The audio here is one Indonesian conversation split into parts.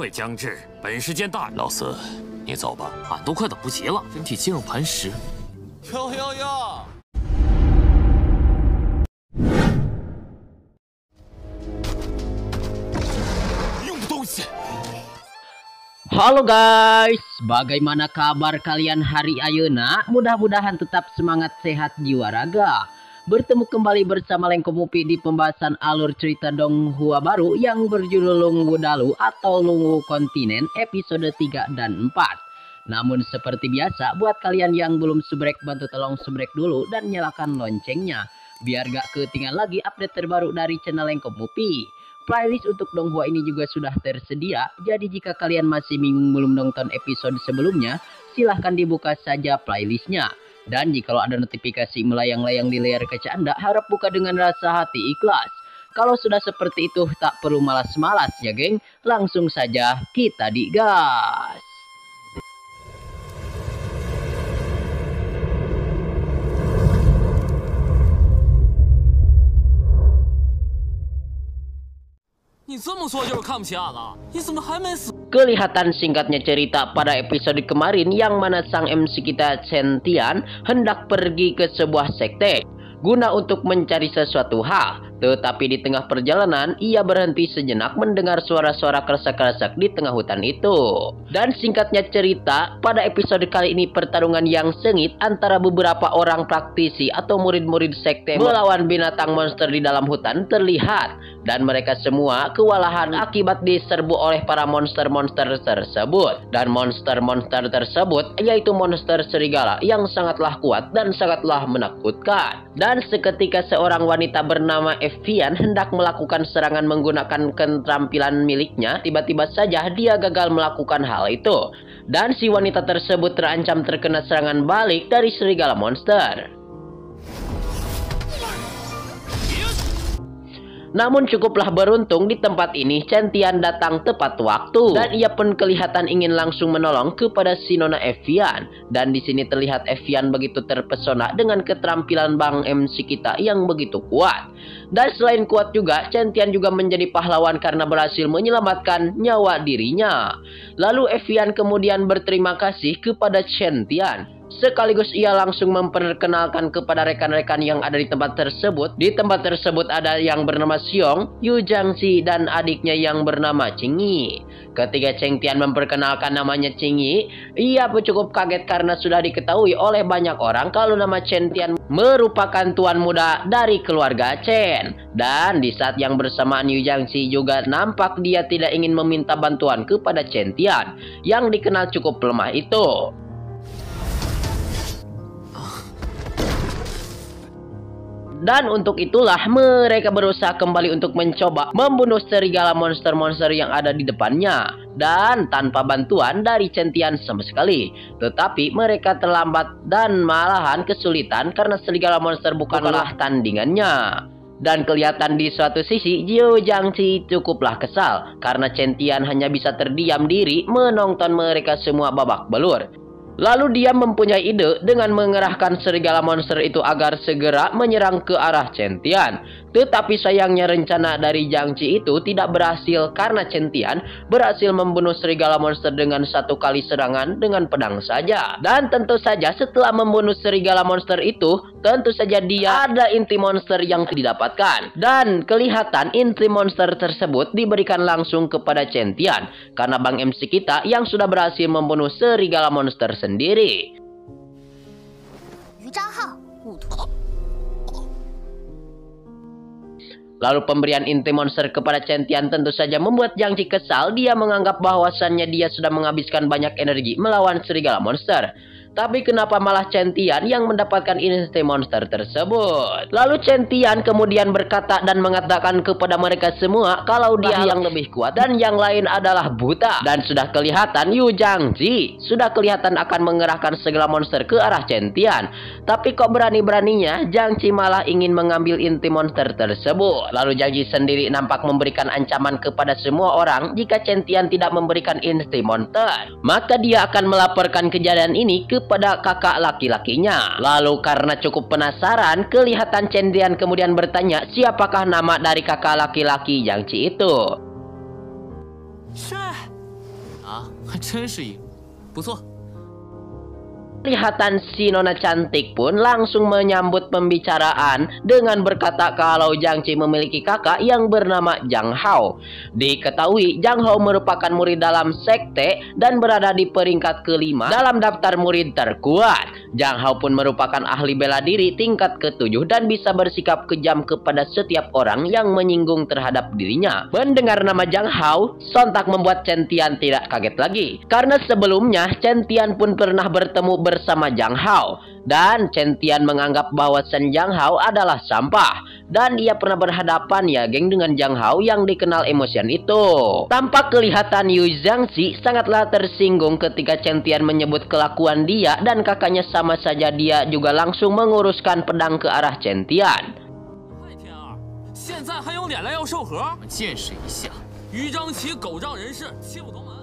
会将至，本是件大。老四，你走吧，俺都快等不及了。人体坚如磐石。哟！用的东西。 Halo guys, bagaimana kabar kalian hari ayeuna? Mudah-mudahan tetap semangat, sehat jiwa raga. Bertemu kembali bersama Lengko Mupi di pembahasan alur cerita Donghua baru yang berjudul Lungwu Dalu atau Lungwu Kontinen episode 3 dan 4. Namun seperti biasa, buat kalian yang belum subrek, bantu tolong subrek dulu dan nyalakan loncengnya biar gak ketinggalan lagi update terbaru dari channel Lengko Mupi. Playlist untuk Donghua ini juga sudah tersedia, jadi jika kalian masih bingung belum nonton episode sebelumnya, silahkan dibuka saja playlistnya. Dan jika ada notifikasi melayang-layang di layar kaca Anda, harap buka dengan rasa hati ikhlas. Kalau sudah seperti itu, tak perlu malas-malas ya geng, langsung saja kita digas. Kelihatan singkatnya cerita pada episode kemarin yang mana sang MC kita Chen Tian hendak pergi ke sebuah sekte guna untuk mencari sesuatu hal. Tetapi di tengah perjalanan ia berhenti sejenak mendengar suara-suara kerasak-kerasak di tengah hutan itu. Dan singkatnya cerita, pada episode kali ini pertarungan yang sengit antara beberapa orang praktisi atau murid-murid sekte melawan binatang monster di dalam hutan terlihat. Dan mereka semua kewalahan akibat diserbu oleh para monster-monster tersebut. Dan monster-monster tersebut yaitu monster serigala yang sangatlah kuat dan sangatlah menakutkan. Dan seketika seorang wanita bernama Evian hendak melakukan serangan menggunakan keterampilan miliknya, tiba-tiba saja dia gagal melakukan hal itu. Dan si wanita tersebut terancam terkena serangan balik dari serigala monster. Namun cukuplah beruntung di tempat ini Chen Tian datang tepat waktu dan ia pun kelihatan ingin langsung menolong kepada si Nona Evian. Dan di sini terlihat Evian begitu terpesona dengan keterampilan Bang MC kita yang begitu kuat. Dan selain kuat juga, Chen Tian juga menjadi pahlawan karena berhasil menyelamatkan nyawa dirinya. Lalu Evian kemudian berterima kasih kepada Chen Tian. Sekaligus ia langsung memperkenalkan kepada rekan-rekan yang ada di tempat tersebut. Di tempat tersebut ada yang bernama Xiong, Yu Jiangxi, dan adiknya yang bernama Qingyi. Ketika Chen Tian memperkenalkan namanya Qingyi, ia pun cukup kaget karena sudah diketahui oleh banyak orang kalau nama Chen Tian merupakan tuan muda dari keluarga Chen. Dan di saat yang bersamaan Yu Jiangxi juga nampak dia tidak ingin meminta bantuan kepada Chen Tian yang dikenal cukup lemah itu. Dan untuk itulah mereka berusaha kembali untuk mencoba membunuh serigala monster-monster yang ada di depannya. Dan tanpa bantuan dari Chen Tian sama sekali. Tetapi mereka terlambat dan malahan kesulitan karena serigala monster bukanlah tandingannya. Dan kelihatan di suatu sisi Yu Jiangxi cukuplah kesal karena Chen Tian hanya bisa terdiam diri menonton mereka semua babak belur. Lalu dia mempunyai ide dengan mengerahkan serigala monster itu agar segera menyerang ke arah Chen Tian. Tetapi sayangnya rencana dari Jiangxi itu tidak berhasil karena Chen Tian berhasil membunuh serigala monster dengan satu kali serangan dengan pedang saja. Dan tentu saja setelah membunuh serigala monster itu, tentu saja dia ada inti monster yang didapatkan. Dan kelihatan inti monster tersebut diberikan langsung kepada Chen Tian karena Bang MC kita yang sudah berhasil membunuh serigala monster sendiri. Lalu pemberian inti monster kepada Chen Tian tentu saja membuat Jiangxi kesal. Dia menganggap bahwasannya dia sudah menghabiskan banyak energi melawan serigala monster. Tapi kenapa malah Chen Tian yang mendapatkan inti monster tersebut? Lalu Chen Tian kemudian berkata dan mengatakan kepada mereka semua kalau dia yang lebih kuat dan yang lain adalah buta. Dan sudah kelihatan Yu Jiangxi sudah kelihatan akan mengerahkan segala monster ke arah Chen Tian. Tapi kok berani-beraninya Jiangxi malah ingin mengambil inti monster tersebut. Lalu Jiangxi sendiri nampak memberikan ancaman kepada semua orang jika Chen Tian tidak memberikan inti monster, maka dia akan melaporkan kejadian ini kepada kakak laki-lakinya. Lalu karena cukup penasaran, kelihatan Chen Tian kemudian bertanya siapakah nama dari kakak laki-laki Jiangxi itu. 啊，还真是一，不错。 Kelihatan si nona cantik pun langsung menyambut pembicaraan dengan berkata kalau Jiang Qi memiliki kakak yang bernama Jiang Hao. Diketahui Jiang Hao merupakan murid dalam sekte dan berada di peringkat kelima dalam daftar murid terkuat. Jiang Hao pun merupakan ahli bela diri tingkat ke-7 dan bisa bersikap kejam kepada setiap orang yang menyinggung terhadap dirinya. Mendengar nama Jiang Hao, sontak membuat Chen Tian tidak kaget lagi. Karena sebelumnya Chen Tian pun pernah bertemu bersama Jiang Hao dan Chen Tian menganggap bahwa Jiang Hao adalah sampah dan ia pernah berhadapan ya geng dengan Jiang Hao yang dikenal emosian itu. Tampak kelihatan Yu Zhangxi sangatlah tersinggung ketika Chen Tian menyebut kelakuan dia dan kakaknya, sama saja dia juga langsung menguruskan pedang ke arah Chen Tian. 现在还有脸来要授核？见识一下，于张琪狗仗人势，欺负同门。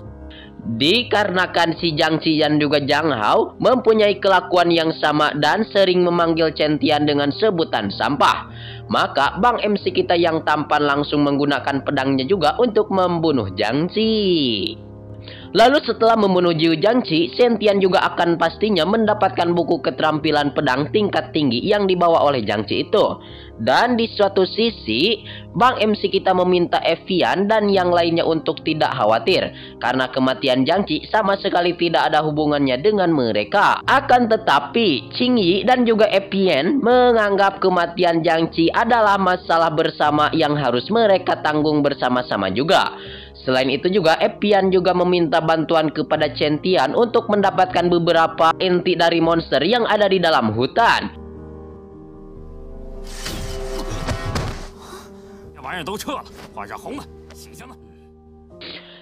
Dikarenakan si Jiang Qi dan juga Jiang Hao mempunyai kelakuan yang sama dan sering memanggil Chen Tian dengan sebutan sampah, maka Bang MC kita yang tampan langsung menggunakan pedangnya juga untuk membunuh Jiang Qi. Lalu setelah membunuh Jiang Qi, Chen Tian juga akan pastinya mendapatkan buku keterampilan pedang tingkat tinggi yang dibawa oleh Jiang Qi itu. Dan di suatu sisi, Bang MC kita meminta Evian dan yang lainnya untuk tidak khawatir, karena kematian Jiang Qi sama sekali tidak ada hubungannya dengan mereka. Akan tetapi, Qing Yi dan juga Evian menganggap kematian Jiang Qi adalah masalah bersama yang harus mereka tanggung bersama-sama juga. Selain itu juga, Evian juga meminta bantuan kepada Chen Tian untuk mendapatkan beberapa inti dari monster yang ada di dalam hutan. 玩意儿都撤了，画上红了，行行了。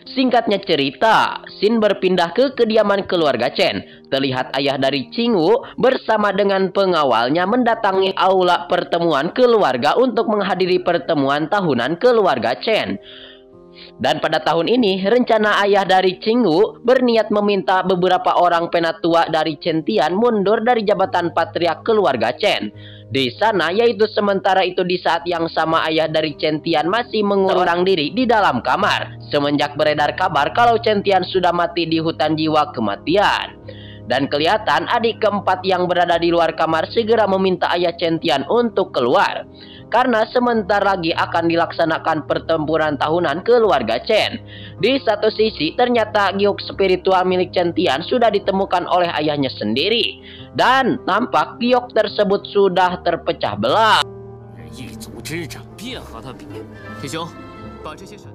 Singkatnya cerita, Xin berpindah ke kediaman keluarga Chen. Terlihat ayah dari Qing Wu bersama dengan pengawalnya mendatangi aula pertemuan keluarga untuk menghadiri pertemuan tahunan keluarga Chen. Dan pada tahun ini, rencana ayah dari Qing Wu berniat meminta beberapa orang penatua dari Chen Tian mundur dari jabatan patriark keluarga Chen. Di sana, yaitu sementara itu di saat yang sama ayah dari Chen Tian masih mengurung diri di dalam kamar. Semenjak beredar kabar kalau Chen Tian sudah mati di hutan jiwa kematian. Dan kelihatan adik keempat yang berada di luar kamar segera meminta ayah Chen Tian untuk keluar. Karena sebentar lagi akan dilaksanakan pertempuran tahunan keluarga Chen. Di satu sisi, ternyata giok spiritual milik Chen Tian sudah ditemukan oleh ayahnya sendiri. Dan tampak giok tersebut sudah terpecah belah. 一族之长，别和他比。铁雄，把这些神。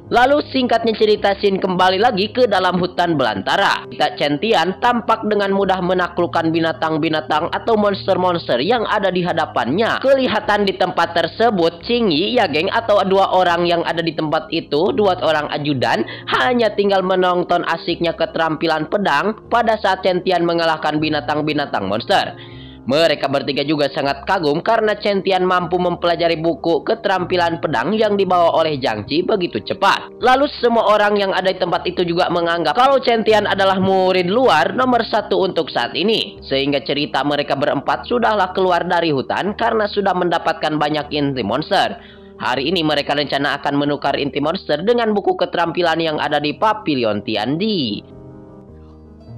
Lalu singkatnya cerita, Xin kembali lagi ke dalam hutan belantara. Chen Tian tampak dengan mudah menaklukkan binatang-binatang atau monster-monster yang ada di hadapannya. Kelihatan di tempat tersebut, Qing Yi, ya geng, atau dua orang yang ada di tempat itu, dua orang ajudan, hanya tinggal menonton asiknya keterampilan pedang pada saat Chen Tian mengalahkan binatang-binatang monster. Mereka bertiga juga sangat kagum karena Chen Tian mampu mempelajari buku keterampilan pedang yang dibawa oleh Jiang Qi begitu cepat. Lalu semua orang yang ada di tempat itu juga menganggap kalau Chen Tian adalah murid luar nomor 1 untuk saat ini. Sehingga cerita mereka berempat sudahlah keluar dari hutan karena sudah mendapatkan banyak inti monster. Hari ini mereka rencana akan menukar inti monster dengan buku keterampilan yang ada di Pavilion Tiandi.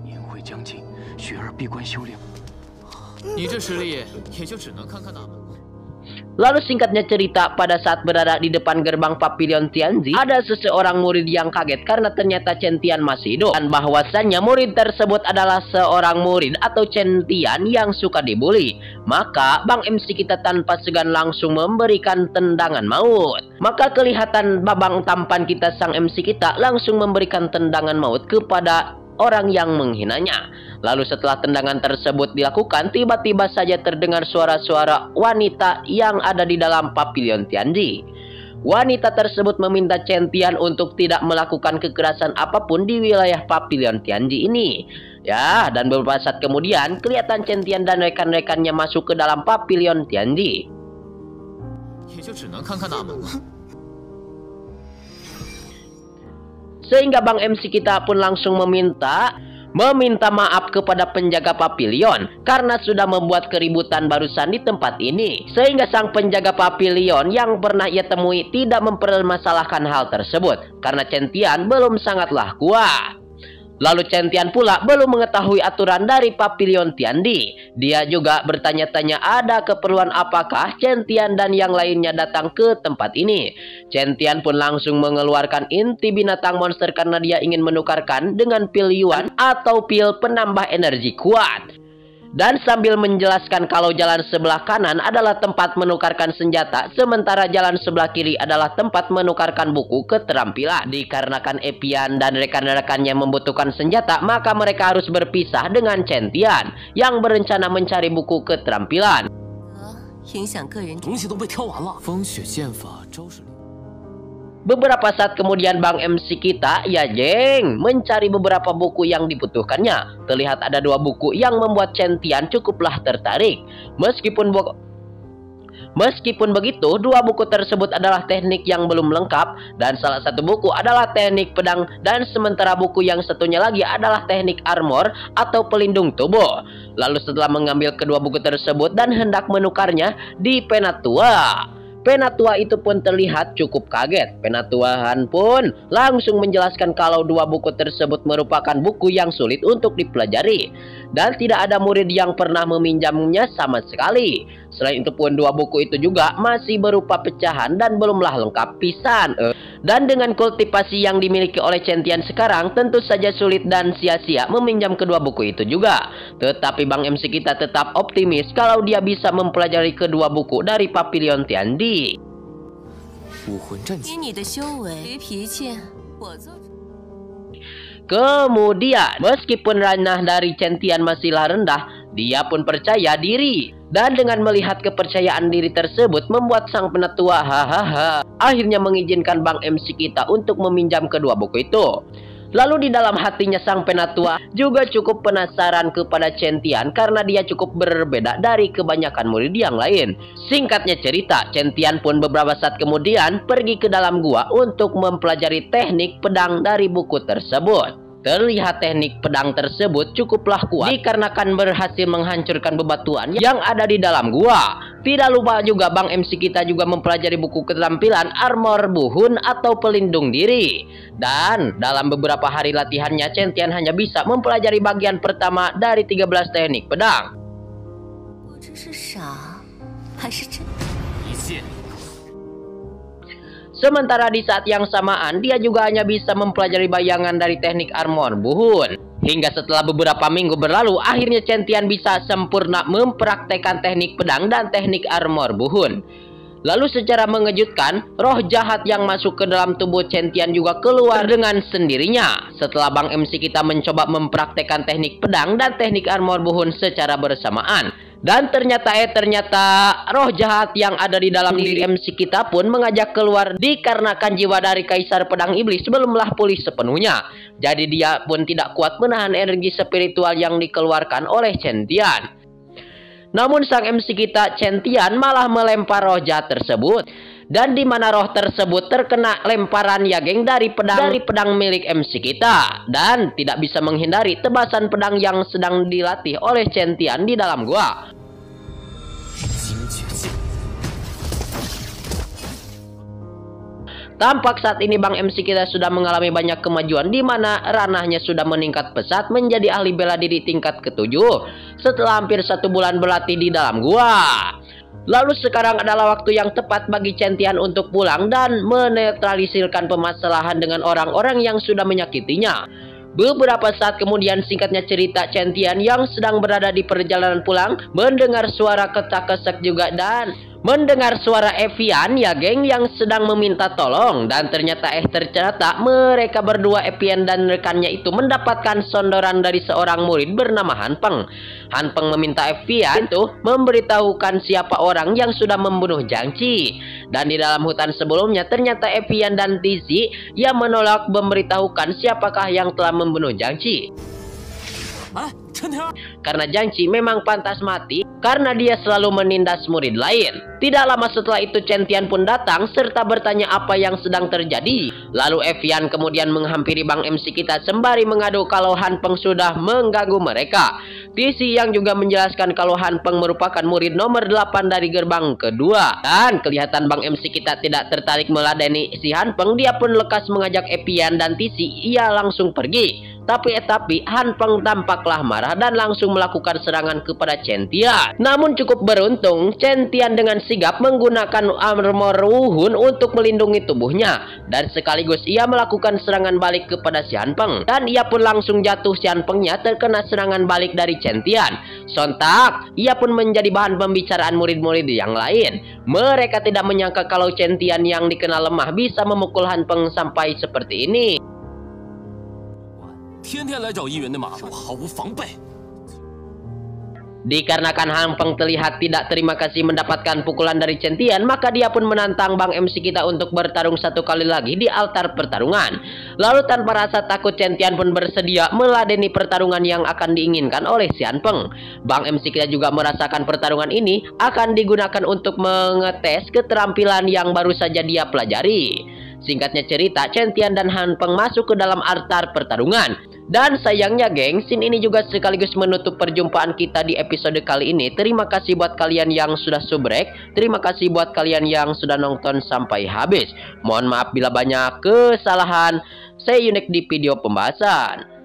年会将近，雪儿闭关修炼。 你这实力也就只能看看他们。 Lalu singkatnya cerita, pada saat berada di depan gerbang Pavilion Tianzi, ada seseorang murid yang kaget karena ternyata Chen Tian masih hidup. Dan bahwasannya murid tersebut adalah seorang murid atau Chen Tian yang suka dibully. Maka Bang MC kita tanpa segan langsung memberikan tendangan maut. Maka kelihatan babang tampan kita, sang MC kita, langsung memberikan tendangan maut kepada orang yang menghinanya. Lalu setelah tendangan tersebut dilakukan, tiba-tiba saja terdengar suara-suara wanita yang ada di dalam Pavilion Tianzi. Wanita tersebut meminta Chen Tian untuk tidak melakukan kekerasan apapun di wilayah Pavilion Tianzi ini. Ya, dan beberapa saat kemudian kelihatan Chen Tian dan rekan-rekannya masuk ke dalam Pavilion Tianzi. 也就只能看看他们了。 Sehingga Bang MC kita pun langsung meminta meminta maaf kepada penjaga pavilion karena sudah membuat keributan barusan di tempat ini, sehingga sang penjaga pavilion yang pernah ia temui tidak mempermasalahkan hal tersebut karena Chen Tian belum sangatlah kuat. Lalu Chen Tian pula belum mengetahui aturan dari pavilion Tiandi. Dia juga bertanya-tanya ada keperluan apakah Chen Tian dan yang lainnya datang ke tempat ini. Chen Tian pun langsung mengeluarkan inti binatang monster karena dia ingin menukarkan dengan pil Yuan atau pil penambah energi kuat. Dan sambil menjelaskan kalau jalan sebelah kanan adalah tempat menukarkan senjata, sementara jalan sebelah kiri adalah tempat menukarkan buku keterampilan. Dikarenakan Epian dan rekan-rekannya membutuhkan senjata, maka mereka harus berpisah dengan Chen Tian yang berencana mencari buku keterampilan. 影响个人。东西都被挑完了，风雪剑法招式。 Beberapa saat kemudian Bang MC kita, ya jeng, mencari beberapa buku yang dibutuhkannya. Terlihat ada 2 buku yang membuat Chen Tian cukuplah tertarik. Meskipun begitu, 2 buku tersebut adalah teknik yang belum lengkap dan salah satu buku adalah teknik pedang dan sementara buku yang satunya lagi adalah teknik armor atau pelindung tubuh. Lalu setelah mengambil kedua buku tersebut dan hendak menukarnya di Penatua, Penatua itu pun terlihat cukup kaget. Penatuahan pun langsung menjelaskan kalau 2 buku tersebut merupakan buku yang sulit untuk dipelajari dan tidak ada murid yang pernah meminjamnya sama sekali. Selain itu pun 2 buku itu juga masih berupa pecahan dan belumlah lengkap pisan. Dan dengan kultivasi yang dimiliki oleh Chen Tian sekarang, tentu saja sulit dan sia-sia meminjam kedua buku itu juga. Tetapi Bang MC kita tetap optimis kalau dia bisa mempelajari kedua buku dari pavilion Tiandi. 武魂战技。 以你的修为、驴脾气，我做。 Kemudian, meskipun ranah dari Chen Tian masihlah rendah, dia pun percaya diri. Dan dengan melihat kepercayaan diri tersebut membuat sang penatua hahaha akhirnya mengizinkan Bang MC kita untuk meminjam kedua buku itu. Lalu di dalam hatinya sang penatua juga cukup penasaran kepada Chen Tian karena dia cukup berbeda dari kebanyakan murid yang lain. Singkatnya cerita, Chen Tian pun beberapa saat kemudian pergi ke dalam gua untuk mempelajari teknik pedang dari buku tersebut. Terlihat teknik pedang tersebut cukuplah kuat dikarenakan berhasil menghancurkan bebatuan yang ada di dalam gua. Tidak lupa juga Bang MC kita juga mempelajari buku keterampilan armor buhun atau pelindung diri. Dan dalam beberapa hari latihannya, Chen Tian hanya bisa mempelajari bagian pertama dari 13 teknik pedang. 不知是傻还是真。 一切。 Sementara di saat yang samaan, dia juga hanya bisa mempelajari bayangan dari teknik armor buhun. Hingga setelah beberapa minggu berlalu, akhirnya Chen Tian bisa sempurna mempraktekkan teknik pedang dan teknik armor buhun. Lalu secara mengejutkan, roh jahat yang masuk ke dalam tubuh Chen Tian juga keluar dengan sendirinya. Setelah Bang MC kita mencoba mempraktekkan teknik pedang dan teknik armor buhun secara bersamaan. Dan ternyata roh jahat yang ada di dalam diri MC kita pun mengajak keluar dikarenakan jiwa dari Kaisar Pedang Iblis belumlah pulih sepenuhnya. Jadi dia pun tidak kuat menahan energi spiritual yang dikeluarkan oleh Chen Tian. Namun sang MC kita Chen Tian malah melempar roh jahat tersebut. Dan di mana roh tersebut terkena lemparan Yageng dari pedang milik MC kita dan tidak bisa menghindari tebasan pedang yang sedang dilatih oleh Chen Tian di dalam gua. Tampak saat ini Bang MC kita sudah mengalami banyak kemajuan di mana ranahnya sudah meningkat pesat menjadi ahli bela diri tingkat ke-7 setelah hampir 1 bulan berlatih di dalam gua. Lalu sekarang adalah waktu yang tepat bagi Chen Tian untuk pulang dan menetralisirkan permasalahan dengan orang-orang yang sudah menyakitinya. Beberapa saat kemudian, singkatnya cerita, Chen Tian yang sedang berada di perjalanan pulang mendengar suara ketak-kesek juga dan mendengar suara Evian ya geng yang sedang meminta tolong. Dan ternyata mereka berdua, Evian dan rekannya itu, mendapatkan sondoran dari seorang murid bernama Han Peng. Han Peng meminta Evian itu memberitahukan siapa orang yang sudah membunuh Jiang Qi. Dan di dalam hutan sebelumnya ternyata Evian dan Tizi yang menolak memberitahukan siapakah yang telah membunuh Jiang Qi. Karena Jiang Qi memang pantas mati karena dia selalu menindas murid lain. Tidak lama setelah itu Chen Tian pun datang serta bertanya apa yang sedang terjadi. Lalu Evian kemudian menghampiri Bang MC kita sembari mengadu kalau Han Peng sudah mengganggu mereka. TC yang juga menjelaskan kalau Han Peng merupakan murid nomor 8 dari gerbang kedua. Dan kelihatan Bang MC kita tidak tertarik meladeni si Han Peng, dia pun lekas mengajak Evian dan TC, ia langsung pergi. Tapi Han Peng tampaklah marah dan langsung melakukan serangan kepada Chen Tian. Namun cukup beruntung, Chen Tian dengan sigap menggunakan armor Wuhun untuk melindungi tubuhnya. Dan sekaligus ia melakukan serangan balik kepada si Han Peng. Dan ia pun langsung jatuh, si Han Pengnya terkena serangan balik dari Chen Tian. Sontak, ia pun menjadi bahan pembicaraan murid-murid yang lain. Mereka tidak menyangka kalau Chen Tian yang dikenal lemah bisa memukul Han Peng sampai seperti ini. 天天来找议员的麻烦，毫无防备。 Dikarenakan Han Peng terlihat tidak terima kasih mendapatkan pukulan dari Chen Tian, maka dia pun menantang Bang MC kita untuk bertarung satu kali lagi di altar pertarungan. Lalu tanpa rasa takut Chen Tian pun bersedia meladeni pertarungan yang akan diinginkan oleh si Han Peng. Bang MC kita juga merasakan pertarungan ini akan digunakan untuk mengetes keterampilan yang baru saja dia pelajari. Singkatnya cerita, Chen Tian dan Han Peng masuk ke dalam altar pertarungan. Dan sayangnya geng, scene ini juga sekaligus menutup perjumpaan kita di episode kali ini. Terima kasih buat kalian yang sudah subrek. Terima kasih buat kalian yang sudah nonton sampai habis. Mohon maaf bila banyak kesalahan. Saya Yunik di video pembahasan.